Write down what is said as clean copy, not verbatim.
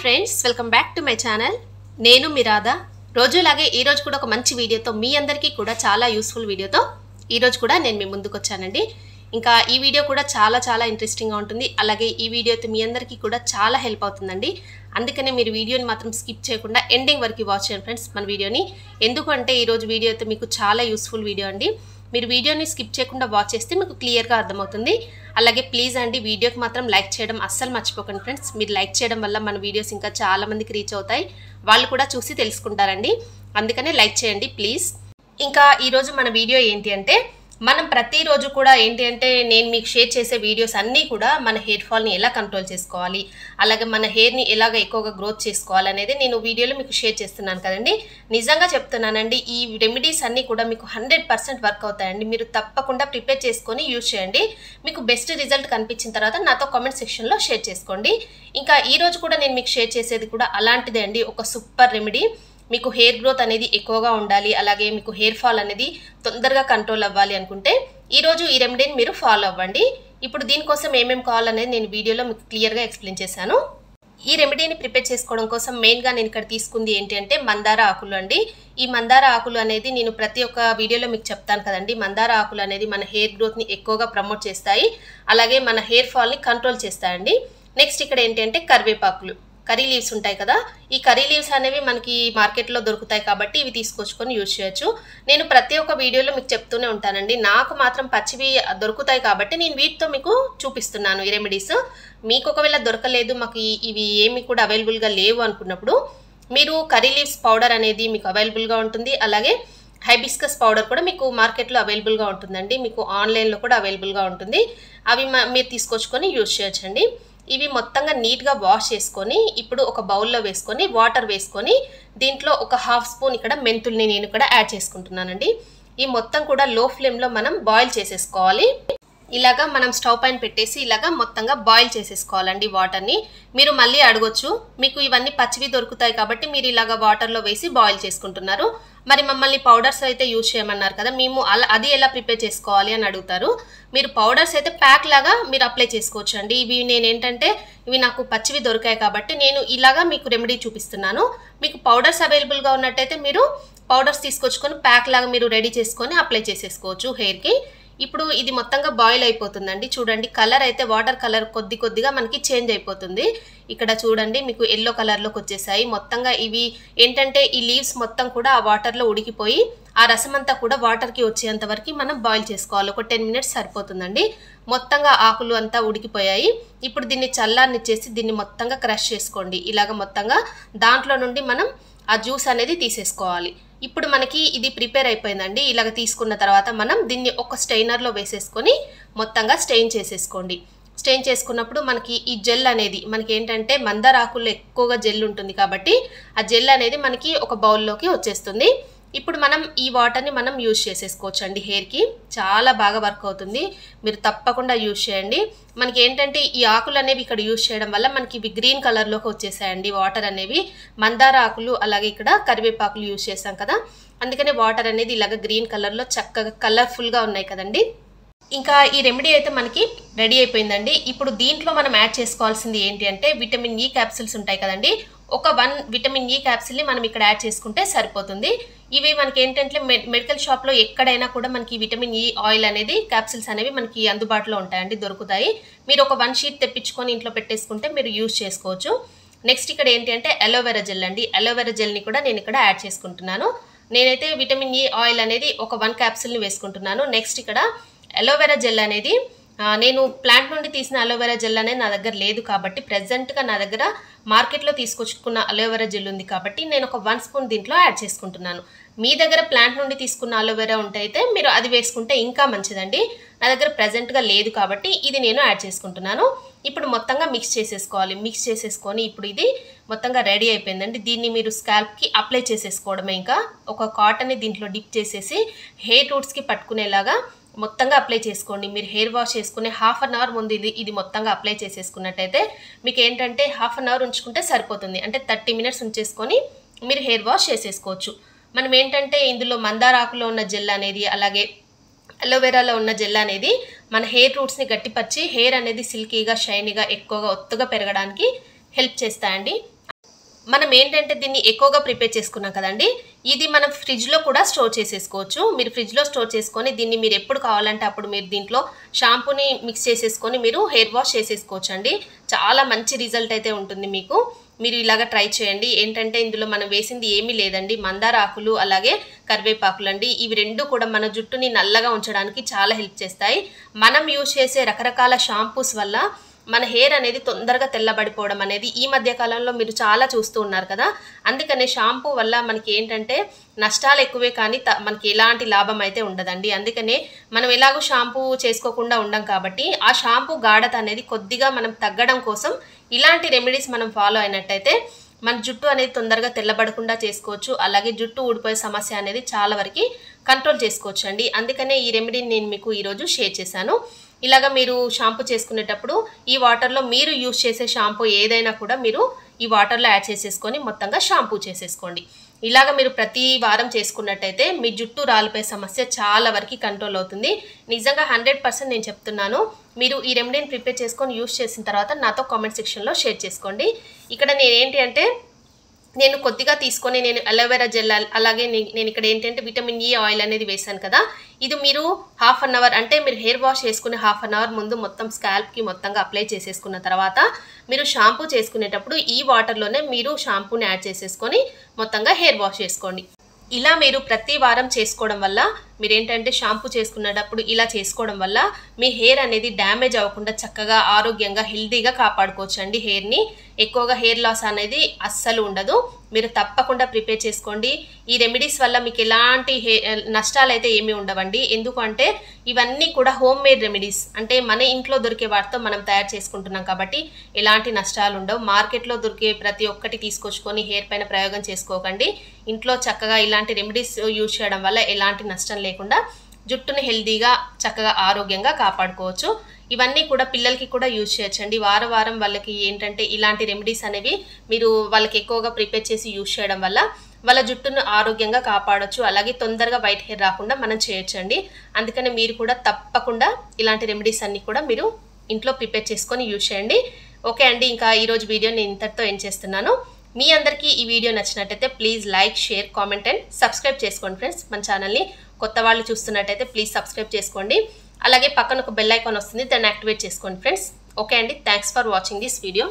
Friends welcome back to my channel. నేను మీ రాధా. రోజులాగే ఈ రోజు కూడా ఒక మంచి వీడియోతో మీ అందరికీ కూడా చాలా యూస్ఫుల్ వీడియోతో ఈ రోజు కూడా నేను మీ ముందుకు వచ్చానండి. ఇంకా ఈ వీడియో కూడా చాలా ఇంట్రెస్టింగ్గా ఉంటుంది. అలాగే ఈ వీడియోతో మీ అందరికీ కూడా చాలా హెల్ప్ అవుతుందండి. అందుకనే మీరు వీడియోని మాత్రం స్కిప్ చేయకుండా ఎండింగ్ వరకు వాచ్ చేయండి ఫ్రెండ్స్ మన వీడియోని. ఎందుకంటే ఈరోజు వీడియో అయితే మీకు చాలా యూస్ఫుల్ వీడియో అండి. మీరు వీడియోని స్కిప్ చేయకుండా వాచ్ చేస్తే మీకు క్లియర్గా అర్థమవుతుంది. అలాగే ప్లీజ్ అండి వీడియోకి మాత్రం లైక్ చేయడం అస్సలు మర్చిపోకండి ఫ్రెండ్స్. మీరు లైక్ చేయడం వల్ల మన వీడియోస్ ఇంకా చాలా మందికి రీచ్ అవుతాయి, వాళ్ళు కూడా చూసి తెలుసుకుంటారండి. అందుకనే లైక్ చేయండి ప్లీజ్. ఇంకా ఈరోజు మన వీడియో ఏంటి అంటే, మనం ప్రతిరోజు కూడా ఏంటి అంటే నేను మీకు షేర్ చేసే వీడియోస్ అన్నీ కూడా మన హెయిర్ ఫాల్ని ఎలా కంట్రోల్ చేసుకోవాలి, అలాగే మన హెయిర్ని ఎలాగ ఎక్కువగా గ్రోత్ చేసుకోవాలి అనేది నేను వీడియోలో మీకు షేర్ చేస్తున్నాను కదండి. నిజంగా చెప్తున్నానండి, ఈ రెమెడీస్ అన్నీ కూడా మీకు 100% వర్క్ అవుతాయండి. మీరు తప్పకుండా ప్రిపేర్ చేసుకొని యూజ్ చేయండి. మీకు బెస్ట్ రిజల్ట్ కనిపించిన తర్వాత నాతో కామెంట్ సెక్షన్లో షేర్ చేసుకోండి. ఇంకా ఈరోజు కూడా నేను మీకు షేర్ చేసేది కూడా అలాంటిదే అండి. ఒక సూపర్ రెమెడీ. మీకు హెయిర్ గ్రోత్ అనేది ఎక్కువగా ఉండాలి, అలాగే మీకు హెయిర్ ఫాల్ అనేది తొందరగా కంట్రోల్ అవ్వాలి అనుకుంటే ఈరోజు ఈ రెమెడీని మీరు ఫాలో అవ్వండి. ఇప్పుడు దీనికోసం ఏమేమి కావాలనేది నేను వీడియోలో మీకు క్లియర్గా ఎక్స్ప్లెయిన్ చేశాను. ఈ రెమెడీని ప్రిపేర్ చేసుకోవడం కోసం మెయిన్గా నేను ఇక్కడ తీసుకుంది ఏంటి అంటే మందార ఆకులు అండి. ఈ మందార ఆకులు అనేది నేను ప్రతి ఒక్క వీడియోలో మీకు చెప్తాను కదండి. మందార ఆకులు అనేది మన హెయిర్ గ్రోత్ని ఎక్కువగా ప్రమోట్ చేస్తాయి, అలాగే మన హెయిర్ ఫాల్ని కంట్రోల్ చేస్తాయండి. నెక్స్ట్ ఇక్కడ ఏంటి అంటే కరివేపాకులు, కర్రీ లీవ్స్ ఉంటాయి కదా. ఈ కర్రీ లీవ్స్ అనేవి మనకి మార్కెట్లో దొరుకుతాయి కాబట్టి ఇవి తీసుకొచ్చుకొని యూజ్ చేయొచ్చు. నేను ప్రతి ఒక్క వీడియోలో మీకు చెప్తూనే ఉంటానండి. నాకు మాత్రం పచ్చివి దొరుకుతాయి కాబట్టి నేను వీటితో మీకు చూపిస్తున్నాను ఈ రెమెడీస్. మీకు ఒకవేళ దొరకలేదు, మాకు ఇవి ఏమి కూడా అవైలబుల్గా లేవు అనుకున్నప్పుడు మీరు కర్రీ లీవ్స్ పౌడర్ అనేది మీకు అవైలబుల్గా ఉంటుంది. అలాగే హైబిస్కస్ పౌడర్ కూడా మీకు మార్కెట్లో అవైలబుల్గా ఉంటుందండి. మీకు ఆన్లైన్లో కూడా అవైలబుల్గా ఉంటుంది. అవి మీరు తీసుకొచ్చుకొని యూజ్ చేయొచ్చండి. ఇవి మొత్తంగా నీట్గా వాష్ చేసుకొని ఇప్పుడు ఒక బౌల్లో వేసుకొని వాటర్ వేసుకొని దీంట్లో ఒక హాఫ్ స్పూన్ ఇక్కడ మెంతుల్ని నేను ఇక్కడ యాడ్ చేసుకుంటున్నానండి. ఈ మొత్తం కూడా లో ఫ్లేమ్లో మనం బాయిల్ చేసేసుకోవాలి. ఇలాగా మనం స్టవ్ పైన పెట్టేసి ఇలాగా మొత్తంగా బాయిల్ చేసేసుకోవాలండి వాటర్ని. మీరు మళ్ళీ అడగొచ్చు, మీకు ఇవన్నీ పచ్చివి దొరుకుతాయి కాబట్టి మీరు ఇలాగా వాటర్లో వేసి బాయిల్ చేసుకుంటున్నారు, మరి మమ్మల్ని పౌడర్స్ అయితే యూజ్ చేయమన్నారు కదా, మేము అది ఎలా ప్రిపేర్ చేసుకోవాలి అని అడుగుతారు. మీరు పౌడర్స్ అయితే ప్యాక్ లాగా మీరు అప్లై చేసుకోవచ్చు అండి. ఇవి నేనేంటంటే ఇవి నాకు పచ్చివి దొరికాయి కాబట్టి నేను ఇలాగా మీకు రెమెడీ చూపిస్తున్నాను. మీకు పౌడర్స్ అవైలబుల్గా ఉన్నట్టయితే మీరు పౌడర్స్ తీసుకొచ్చుకొని ప్యాక్ లాగా మీరు రెడీ చేసుకొని అప్లై చేసేసుకోవచ్చు హెయిర్కి. ఇప్పుడు ఇది మొత్తంగా బాయిల్ అయిపోతుందండి. చూడండి కలర్ అయితే వాటర్ కలర్ కొద్దిగా మనకి చేంజ్ అయిపోతుంది. ఇక్కడ చూడండి మీకు ఎల్లో కలర్లోకి వచ్చేసాయి. మొత్తంగా ఇవి ఏంటంటే ఈ లీవ్స్ మొత్తం కూడా ఆ వాటర్లో ఉడికిపోయి ఆ రసం అంతా కూడా వాటర్కి వచ్చేంత వరకు మనం బాయిల్ చేసుకోవాలి. ఒక 10 మినిట్స్ సరిపోతుందండి. మొత్తంగా ఆకులు అంతా ఉడికిపోయాయి. ఇప్పుడు దీన్ని చల్లారనిచ్చేసి దీన్ని మొత్తంగా క్రష్ చేసుకోండి. ఇలాగ మొత్తంగా దాంట్లో నుండి మనం ఆ జ్యూస్ అనేది తీసేసుకోవాలి. ఇప్పుడు మనకి ఇది ప్రిపేర్ అయిపోయిందండి. ఇలాగ తీసుకున్న తర్వాత మనం దీన్ని ఒక స్టెయినర్లో వేసేసుకొని మొత్తంగా స్టెయిన్ చేసేసుకోండి. స్టెయిన్ చేసుకున్నప్పుడు మనకి ఈ జెల్ అనేది మనకి ఏంటంటే మందార ఆకుల్లో ఎక్కువగా జెల్ ఉంటుంది కాబట్టి ఆ జెల్ అనేది మనకి ఒక బౌల్లోకి వచ్చేస్తుంది. ఇప్పుడు మనం ఈ వాటర్ని మనం యూజ్ చేసేసుకోవచ్చు అండి. హెయిర్కి చాలా బాగా వర్క్ అవుతుంది. మీరు తప్పకుండా యూజ్ చేయండి. మనకి ఏంటంటే ఈ ఆకులు అనేవి ఇక్కడ యూజ్ చేయడం వల్ల మనకి ఇవి గ్రీన్ కలర్లోకి వచ్చేసాయండి వాటర్ అనేవి. మందార ఆకులు అలాగే ఇక్కడ కరివేపాకులు యూజ్ చేసాం కదా, అందుకనే వాటర్ అనేది ఇలాగ గ్రీన్ కలర్లో చక్కగా కలర్ఫుల్గా ఉన్నాయి కదండి. ఇంకా ఈ రెమెడీ అయితే మనకి రెడీ అయిపోయిందండి. ఇప్పుడు దీంట్లో మనం యాడ్ చేసుకోవాల్సింది ఏంటి అంటే విటమిన్ ఈ క్యాప్సిల్స్ ఉంటాయి కదండి. ఒక 1 విటమిన్ ఈ క్యాప్సిల్ని మనం ఇక్కడ యాడ్ చేసుకుంటే సరిపోతుంది. ఇవి మనకి ఏంటంటే మెడికల్ షాప్లో ఎక్కడైనా కూడా మనకి విటమిన్ ఈ ఆయిల్ అనేది క్యాప్సిల్స్ అనేవి మనకి అందుబాటులో ఉంటాయండి, దొరుకుతాయి. మీరు ఒక 1 షీట్ తెప్పించుకొని ఇంట్లో పెట్టేసుకుంటే మీరు యూజ్ చేసుకోవచ్చు. నెక్స్ట్ ఇక్కడ ఏంటి అంటే అలోవెరా జెల్ అండి. అలోవెరా జెల్ని కూడా నేను ఇక్కడ యాడ్ చేసుకుంటున్నాను. నేనైతే విటమిన్ ఈ ఆయిల్ అనేది ఒక 1 క్యాప్సిల్ని వేసుకుంటున్నాను. నెక్స్ట్ ఇక్కడ అలోవెరా జెల్ అనేది నేను ప్లాంట్ నుండి తీసిన అలోవెరా జెల్ అనేది నా దగ్గర లేదు కాబట్టి ప్రెజెంట్గా నా దగ్గర మార్కెట్లో తీసుకొచ్చుకున్న అలోవెరా జెల్ ఉంది కాబట్టి నేను ఒక 1 స్పూన్ దీంట్లో యాడ్ చేసుకుంటున్నాను. మీ దగ్గర ప్లాంట్ నుండి తీసుకున్న అలోవెరా ఉంటే మీరు అది వేసుకుంటే ఇంకా మంచిదండి. నా దగ్గర ప్రెజెంట్గా లేదు కాబట్టి ఇది నేను యాడ్ చేసుకుంటున్నాను. ఇప్పుడు మొత్తంగా మిక్స్ చేసేసుకోవాలి. మిక్స్ చేసేసుకొని ఇప్పుడు ఇది మొత్తంగా రెడీ అయిపోయిందండి. దీన్ని మీరు స్కాల్ప్కి అప్లై చేసేసుకోవడమే. ఇంకా ఒక కాటన్ని దీంట్లో డిప్ చేసేసి హెయిర్ రూట్స్కి పట్టుకునేలాగా మొత్తంగా అప్లై చేసుకోండి. మీరు హెయిర్ వాష్ చేసుకునే హాఫ్ అన్ అవర్ ముందు ఇది మొత్తంగా అప్లై చేసేసుకున్నట్టయితే మీకు ఏంటంటే హాఫ్ అన్ అవర్ ఉంచుకుంటే సరిపోతుంది. అంటే 30 మినిట్స్ ఉంచేసుకొని మీరు హెయిర్ వాష్ చేసేసుకోవచ్చు. మనం ఏంటంటే ఇందులో మందార ఆకులో ఉన్న జెల్ అనేది అలాగే అలోవెరాలో ఉన్న జెల్ అనేది మన హెయిర్ రూట్స్ని గట్టిపరిచి హెయిర్ అనేది సిల్కీగా షైనీగా ఎక్కువగా ఒత్తుగా పెరగడానికి హెల్ప్ చేస్తాయండి. మనం ఏంటంటే దీన్ని ఎక్కువగా ప్రిపేర్ చేసుకున్నాం కదండి, ఇది మనం ఫ్రిడ్జ్లో కూడా స్టోర్ చేసేసుకోవచ్చు. మీరు ఫ్రిడ్జ్లో స్టోర్ చేసుకొని దీన్ని మీరు ఎప్పుడు కావాలంటే అప్పుడు మీరు దీంట్లో షాంపూని మిక్స్ చేసేసుకొని మీరు హెయిర్ వాష్ చేసేసుకోవచ్చు అండి. చాలా మంచి రిజల్ట్ అయితే ఉంటుంది మీకు. మీరు ఇలాగ ట్రై చేయండి. ఏంటంటే ఇందులో మనం వేసింది ఏమీ లేదండి, మందార ఆకులు అలాగే కరివేపాకులు అండి. ఇవి రెండు కూడా మన జుట్టుని నల్లగా ఉంచడానికి చాలా హెల్ప్ చేస్తాయి. మనం యూజ్ చేసే రకరకాల షాంపూస్ వల్ల మన హెయిర్ అనేది తొందరగా తెల్లబడిపోవడం అనేది ఈ మధ్య కాలంలో మీరు చాలా చూస్తూ ఉన్నారు కదా. అందుకనే షాంపూ వల్ల మనకి ఏంటంటే నష్టాలు ఎక్కువే కానీ మనకి ఎలాంటి లాభం అయితే ఉండదండి. అందుకనే మనం ఎలాగో షాంపూ చేసుకోకుండా ఉండం కాబట్టి ఆ షాంపూ గాఢత అనేది కొద్దిగా మనం తగ్గడం కోసం ఇలాంటి రెమెడీస్ మనం ఫాలో అయినట్టయితే మన జుట్టు అనేది తొందరగా తెల్లబడకుండా చేసుకోవచ్చు. అలాగే జుట్టు ఊడిపోయే సమస్య అనేది చాలా వరకు కంట్రోల్ చేసుకోవచ్చు అండి. అందుకనే ఈ రెమెడీని నేను మీకు ఈరోజు షేర్ చేశాను. ఇలాగ మీరు షాంపూ చేసుకునేటప్పుడు ఈ వాటర్లో మీరు యూజ్ చేసే షాంపూ ఏదైనా కూడా మీరు ఈ వాటర్లో యాడ్ చేసేసుకొని మొత్తంగా షాంపూ చేసేసుకోండి. ఇలాగ మీరు ప్రతి వారం చేసుకున్నట్టయితే మీ జుట్టు రాలిపోయే సమస్య చాలా వరకు కంట్రోల్ అవుతుంది. నిజంగా 100% నేను చెప్తున్నాను. మీరు ఈ రెమెడీని ప్రిపేర్ చేసుకొని యూజ్ చేసిన తర్వాత నాతో కామెంట్ సెక్షన్లో షేర్ చేసుకోండి. ఇక్కడ నేనేంటి అంటే నేను కొద్దిగా తీసుకొని నేను అలోవెరా జెల్ అలాగే నేను ఇక్కడ ఏంటంటే విటమిన్ ఈ ఆయిల్ అనేది వేసాను కదా, ఇది మీరు హాఫ్ అన్ అవర్ అంటే మీరు హెయిర్ వాష్ చేసుకుని హాఫ్ అన్ అవర్ ముందు మొత్తం స్కాల్ప్కి మొత్తంగా అప్లై చేసేసుకున్న తర్వాత మీరు షాంపూ చేసుకునేటప్పుడు ఈ వాటర్లోనే మీరు షాంపూని యాడ్ చేసేసుకొని మొత్తంగా హెయిర్ వాష్ చేసుకోండి. ఇలా మీరు ప్రతి వారం చేసుకోవడం వల్ల మీరేంటంటే షాంపూ చేసుకునేటప్పుడు ఇలా చేసుకోవడం వల్ల మీ హెయిర్ అనేది డ్యామేజ్ అవ్వకుండా చక్కగా ఆరోగ్యంగా హెల్తీగా కాపాడుకోవచ్చు అండి. హెయిర్ని ఎక్కువగా హెయిర్ లాస్ అనేది అస్సలు ఉండదు. మీరు తప్పకుండా ప్రిపేర్ చేసుకోండి. ఈ రెమెడీస్ వల్ల మీకు ఎలాంటి నష్టాలు అయితే ఏమీ ఉండవండి. ఎందుకంటే ఇవన్నీ కూడా హోమ్ మేడ్ రెమెడీస్, అంటే మన ఇంట్లో దొరికే వాటితో మనం తయారు చేసుకుంటున్నాం కాబట్టి ఎలాంటి నష్టాలు ఉండవు. మార్కెట్లో దొరికే ప్రతి ఒక్కటి తీసుకొచ్చుకొని హెయిర్ పైన ప్రయోగం చేసుకోకండి. ఇంట్లో చక్కగా ఇలాంటి రెమెడీస్ యూజ్ చేయడం వల్ల ఎలాంటి నష్టం లేకుండా జుట్టుని హెల్తీగా చక్కగా ఆరోగ్యంగా కాపాడుకోవచ్చు. ఇవన్నీ కూడా పిల్లలకి కూడా యూజ్ చేయొచ్చండి. వారం వాళ్ళకి ఏంటంటే ఇలాంటి రెమెడీస్ అనేవి మీరు వాళ్ళకి ఎక్కువగా ప్రిపేర్ చేసి యూజ్ చేయడం వల్ల వాళ్ళ జుట్టును ఆరోగ్యంగా కాపాడొచ్చు. అలాగే తొందరగా వైట్ హెయిర్ రాకుండా మనం చేయొచ్చండి. అందుకని మీరు కూడా తప్పకుండా ఇలాంటి రెమెడీస్ అన్నీ కూడా మీరు ఇంట్లో ప్రిపేర్ చేసుకొని యూజ్ చేయండి. ఓకే అండి, ఇంకా ఈరోజు వీడియో నేను ఇంతటితో ఏం చేస్తున్నాను. మీ అందరికీ ఈ వీడియో నచ్చినట్టయితే please like, share, comment and subscribe చేసుకోండి ఫ్రెండ్స్. మన ఛానల్ని కొత్త వాళ్ళు చూస్తున్నట్టయితే ప్లీజ్ సబ్స్క్రైబ్ చేసుకోండి. అలాగే పక్కన ఒక బెల్ ఐకాన్ వస్తుంది, దాన్ని యాక్టివేట్ చేసుకోండి ఫ్రెండ్స్. ఓకే అండి, thanks for watching this video.